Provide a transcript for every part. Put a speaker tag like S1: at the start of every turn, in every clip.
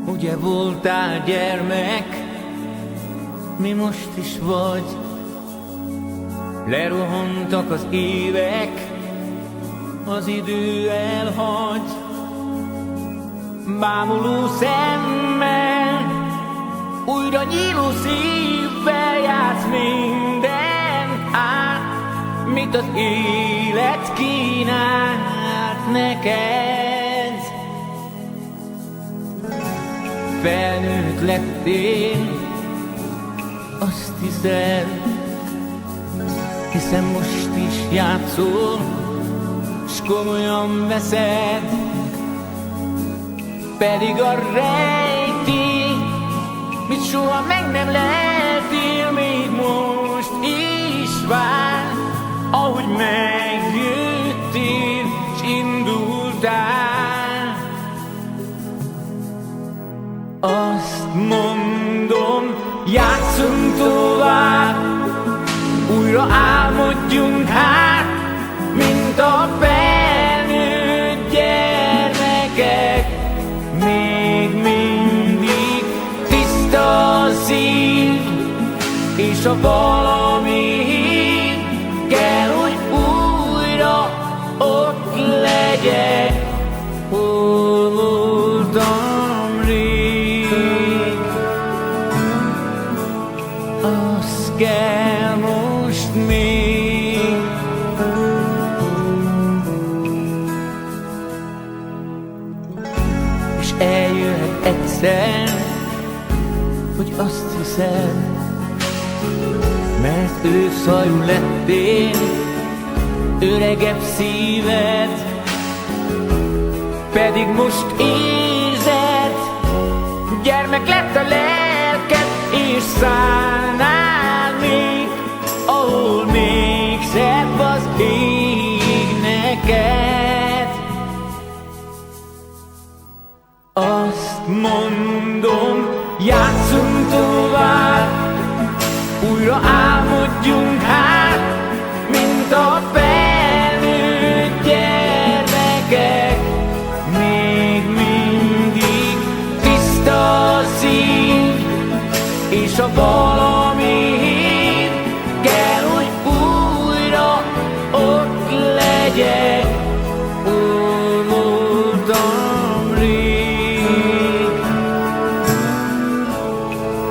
S1: Ugye voltál gyermek, mi most is vagy. Lerohantak az évek, az idő elhagy. Bámuló szemmel, újra nyíló szívvel játsz mindent át, mit az élet kínált neked. Felnőtt lettél, azt hiszed, hiszen most is játszol, s komolyan veszed. Pedig a rejti, mit soha meg nem leltél, még most is vár, ahogy megjöttél, s indultál. Azt mondom, játszunk tovább, újra álmodjunk hát, mint a felnőtt gyermekek. Még mindig tiszta a szív, és a valami hív kell, hogy újra ott legyek, hol voltam rég. Az kell most még, és eljöhet egyszer, hogy azt hiszed, mert őshajú lettél, öregebb szíved, pedig most érzed, gyermek lett a lelked, és szállnál még, ahol még szebb az ég neked. Azt mondom, játszunk tovább, újra álmodjunk hát, mint a felnőtt gyermekek. Még mindig tiszta a szív, és a valami hív kell, hogy újra ott legyek, hol voltam rég.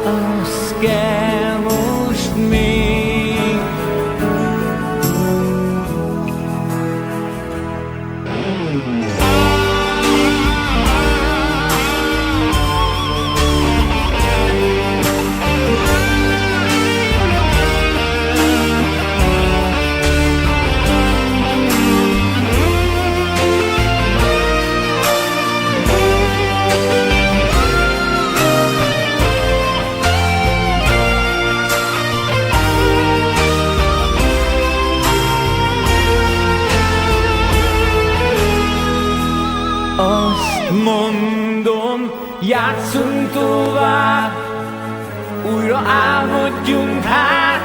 S1: Az kell most még. Azt mondom, játszunk tovább, újra álmodjunk hát,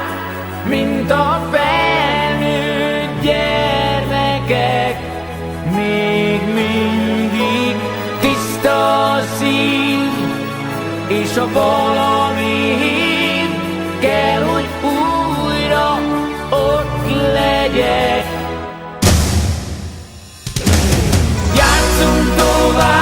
S1: mint a felnőtt gyermekek. Még mindig tiszta a szív, és a valami hív kell, hogy újra ott legyek. Játszunk tovább,